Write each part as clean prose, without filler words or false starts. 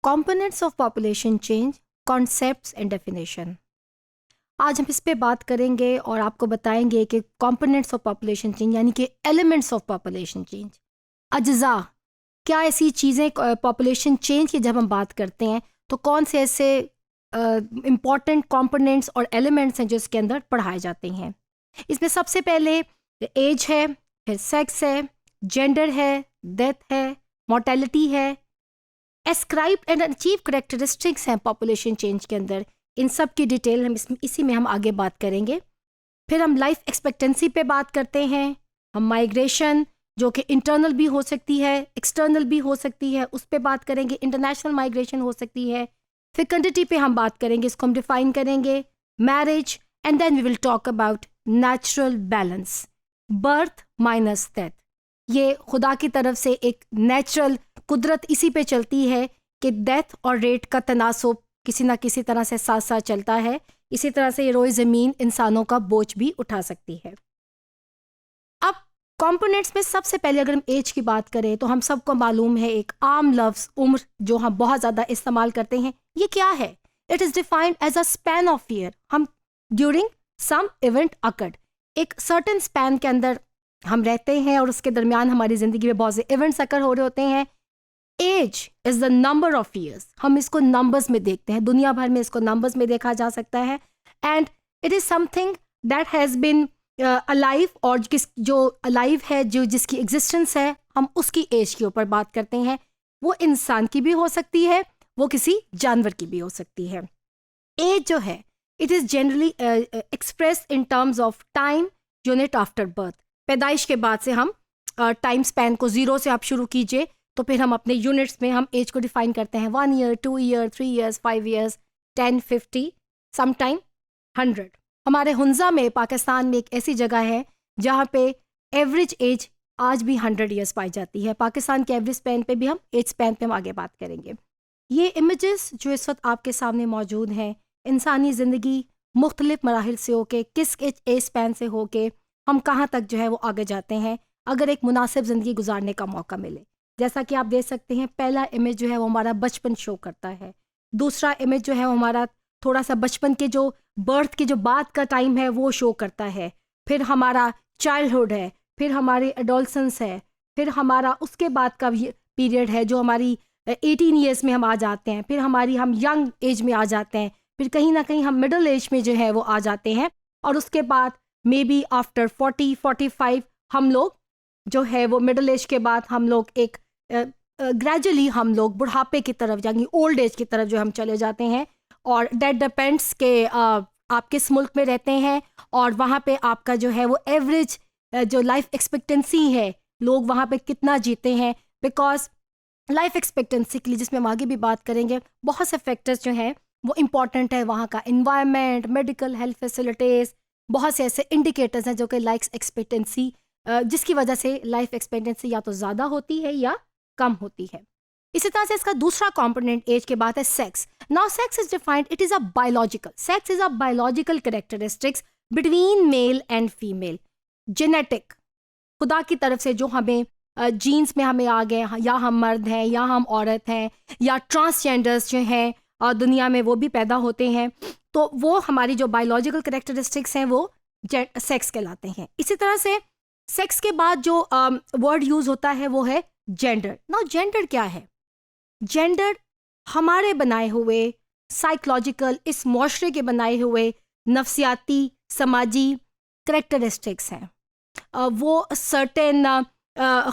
Components of population change, concepts and definition. आज हम इस पे बात करेंगे और आपको बताएंगे कि कंपोनेंट्स ऑफ पॉपुलेशन चेंज यानी कि एलिमेंट्स ऑफ पॉपुलेशन चेंज, अज्जा, क्या ऐसी चीज़ें पॉपुलेशन चेंज की जब हम बात करते हैं तो कौन से ऐसे इम्पॉर्टेंट कंपोनेंट्स और एलिमेंट्स हैं जो इसके अंदर पढ़ाए जाते हैं। इसमें सबसे पहले एज है, फिर सेक्स है, जेंडर है, डेथ है, मोर्टेलिटी है, एस्क्राइब्ड एंड अचीव करेक्टरिस्टिक्स हैं पॉपुलेशन चेंज के अंदर। इन सब की डिटेल हम इसी में हम आगे बात करेंगे। फिर हम लाइफ एक्सपेक्टेंसी पे बात करते हैं, हम माइग्रेशन जो कि इंटरनल भी हो सकती है, एक्सटर्नल भी हो सकती है, उस पर बात करेंगे। इंटरनेशनल माइग्रेशन हो सकती है। फेकंडिटी पे हम बात करेंगे, इसको हम डिफाइन करेंगे। Marriage, and then we will talk about natural balance, birth minus death. ये खुदा की तरफ से एक नेचुरल कुदरत इसी पे चलती है कि डेथ और रेट का तनासुब किसी ना किसी तरह से साथ साथ चलता है। इसी तरह से ये रोए ज़मीन इंसानों का बोझ भी उठा सकती है। अब कंपोनेंट्स में सबसे पहले अगर हम एज की बात करें तो हम सबको मालूम है एक आम लफ्ज़ उम्र जो हम बहुत ज़्यादा इस्तेमाल करते हैं, ये क्या है? It is defined as a span of year. हम ड्यूरिंग सम इवेंट अकर्ड, एक सर्टेन स्पैन के अंदर हम रहते हैं और उसके दरमियान हमारी ज़िंदगी में बहुत से इवेंट्स अकर हो रहे होते हैं। Age is the number of years, हम इसको नंबर्स में देखते हैं, दुनिया भर में इसको नंबर्स में देखा जा सकता है। And it is something that has been alive, और जो अलाइव है, जो जिसकी एग्जिस्टेंस है, हम उसकी एज के ऊपर बात करते हैं। वो इंसान की भी हो सकती है, वो किसी जानवर की भी हो सकती है। एज जो है it is generally express in terms of time unit after birth. पैदाइश के बाद से हम टाइम स्पैन को ज़ीरो से आप शुरू कीजिए तो फिर हम अपने यूनिट्स में हम एज को डिफाइन करते हैं। 1 year, 2 year, 3 years, 5 years, 10, 50, sometime 100। हमारे हुंजा में, पाकिस्तान में, एक ऐसी जगह है जहाँ पे एवरेज एज आज भी 100 ईयर्स पाई जाती है। पाकिस्तान के एवरेज स्पैन पे भी हम एज स्पैन पे हम आगे बात करेंगे। ये इमेजेस जो इस वक्त आपके सामने मौजूद हैं, इंसानी ज़िंदगी मुख्तलिफ मराहिल से होके, किस एज स्पैन से होके हम कहाँ तक जो है वो आगे जाते हैं अगर एक मुनासिब ज़िंदगी गुजारने का मौका मिले। जैसा कि आप देख सकते हैं, पहला इमेज जो है वो हमारा बचपन शो करता है। दूसरा इमेज जो है वो हमारा थोड़ा सा बचपन के जो बर्थ के जो बाद का टाइम है वो शो करता है। फिर हमारा चाइल्डहुड है, फिर हमारी एडोलसेंस है, फिर हमारा उसके बाद का पीरियड है जो हमारी 18 ईयर्स में हम आ जाते हैं, फिर हम यंग एज में आ जाते हैं, फिर कहीं ना कहीं हम मिडिल एज में जो है वो आ जाते हैं, और उसके बाद मे बी आफ्टर 40-45 हम लोग जो है वो मिडिल एज के बाद हम लोग एक ग्रेजुअली हम लोग बुढ़ापे की तरफ यानी ओल्ड एज की तरफ जो हम चले जाते हैं। और दैट डिपेंड्स के आप किस मुल्क में रहते हैं और वहाँ पे आपका जो है वो एवरेज जो लाइफ एक्सपेक्टेंसी है, लोग वहाँ पे कितना जीते हैं। बिकॉज लाइफ एक्सपेक्टेंसी के लिए, जिसमें हम आगे भी बात करेंगे, बहुत से फैक्टर्स जो हैं वो इम्पॉर्टेंट है। वहाँ का इन्वायरमेंट, मेडिकल हेल्थ फैसिलिटीज़, बहुत से ऐसे इंडिकेटर्स हैं जो कि लाइफ एक्सपेक्टेंसी जिसकी वजह से लाइफ एक्सपेक्टेंसी या तो ज़्यादा होती है या कम होती है। इसी तरह से इसका दूसरा कंपोनेंट एज के बाद है sex. Now sex is defined, it is a biological, sex is a biological characteristics between male and female. Genetic, खुदा की तरफ से जो हमें जीन्स में हमें आ गए, या हम मर्द हैं या हम औरत हैं या ट्रांसजेंडर्स जो हैं दुनिया में वो भी पैदा होते हैं, तो वो हमारी जो बायोलॉजिकल कैरेक्टरिस्टिक्स हैं वो सेक्स कहलाते हैं। इसी तरह से सेक्स के बाद जो वर्ड यूज़ होता है वो है जेंडर। नाउ जेंडर क्या है? जेंडर हमारे बनाए हुए साइकोलॉजिकल, इस मुआशरे के बनाए हुए नफ्सियाती समाजी करेक्टरिस्टिक्स हैं। वो सर्टेन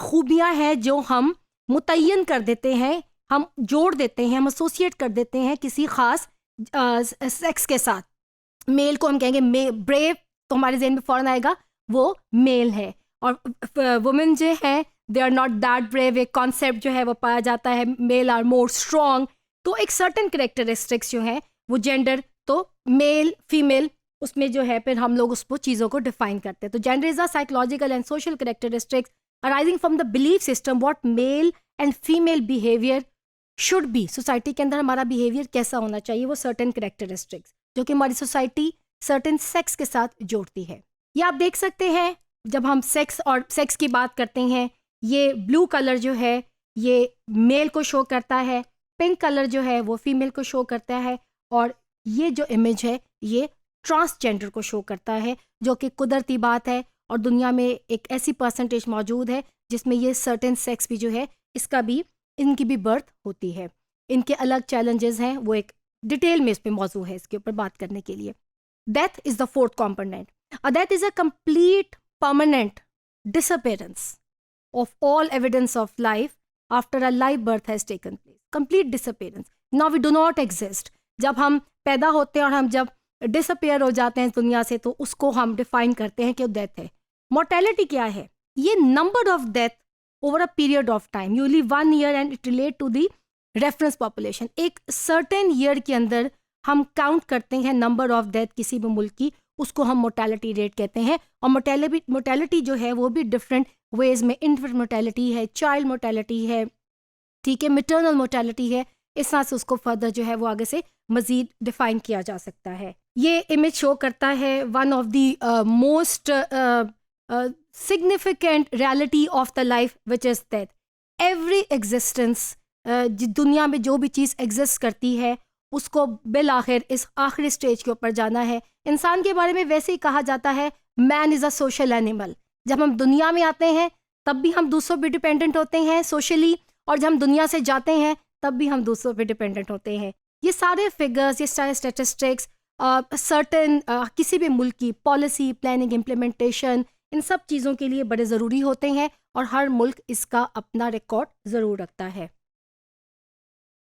खूबियाँ हैं जो हम मुतय्यन कर देते हैं, हम जोड़ देते हैं, हम एसोसिएट कर देते हैं किसी ख़ास सेक्स के साथ। मेल को हम कहेंगे ब्रेव, तो हमारे जहन में फ़ौरन आएगा वो मेल है। और वुमेन जो है they are not that brave, एक कॉन्सेप्ट जो है वो पाया जाता है, मेल आर मोर स्ट्रॉन्ग। तो एक सर्टेन करेक्टरिस्टिक्स जो है वो जेंडर, तो मेल फीमेल, उसमें जो है फिर हम लोग उसको चीज़ों को डिफाइन करते हैं। तो gender is a psychological and social characteristics arising from the belief system what male and female behaviour should be. Society के अंदर हमारा बिहेवियर कैसा होना चाहिए, वो सर्टेन करेक्टरिस्टिक्स जो कि हमारी सोसाइटी सर्टेन सेक्स के साथ जोड़ती है। ये आप देख सकते हैं जब हम सेक्स और सेक्स की बात करते हैं, ये ब्लू कलर जो है ये मेल को शो करता है, पिंक कलर जो है वो फीमेल को शो करता है, और ये जो इमेज है ये ट्रांसजेंडर को शो करता है, जो कि कुदरती बात है। और दुनिया में एक ऐसी परसेंटेज मौजूद है जिसमें ये सर्टेन सेक्स भी जो है इसका भी इनकी भी बर्थ होती है। इनके अलग चैलेंजेस हैं, वो एक डिटेल में इस पे मौजूद है इसके ऊपर बात करने के लिए। Death is the fourth component. Death is a complete permanent disappearance of all evidence of life after a live birth has taken place. Complete disappearance. Now we do not exist. जब हम पैदा होते हैं और हम जब डिसअपेयर हो जाते हैं दुनिया से, तो उसको हम डिफाइन करते हैं कि वो डेथ है। मोर्टेलिटी क्या है? ये number of death over a period of time, you live 1 year and it relate to the reference population. एक सर्टेन ईयर के अंदर हम काउंट करते हैं नंबर ऑफ डेथ किसी भी मुल्क की, उसको हम मोर्टेलिटी रेट कहते हैं। और मोर्टेलिटी जो है वो भी डिफरेंट वेज में, इन्फेंट मोर्टेलिटी है, चाइल्ड मोर्टेलिटी है, ठीक है, मैटरनल मोर्टेलिटी है। इस तरह से उसको फर्दर जो है वो आगे से मजीद डिफाइन किया जा सकता है। ये इमेज शो करता है one of the most significant reality of the life which is death. Every existence, दुनिया में जो भी चीज़ एग्जिस्ट करती है उसको बिल आखिर इस आखिरी स्टेज के ऊपर जाना है। इंसान के बारे में वैसे ही कहा जाता है man is a social animal. जब हम दुनिया में आते हैं तब भी हम दूसरों पे डिपेंडेंट होते हैं सोशली, और जब हम दुनिया से जाते हैं तब भी हम दूसरों पे डिपेंडेंट होते हैं। ये सारे फिगर्स, ये सारे स्टैटिस्टिक्स सर्टेन किसी भी मुल्क की पॉलिसी, प्लानिंग, इम्प्लीमेंटेशन, इन सब चीज़ों के लिए बड़े ज़रूरी होते हैं, और हर मुल्क इसका अपना रिकॉर्ड ज़रूर रखता है।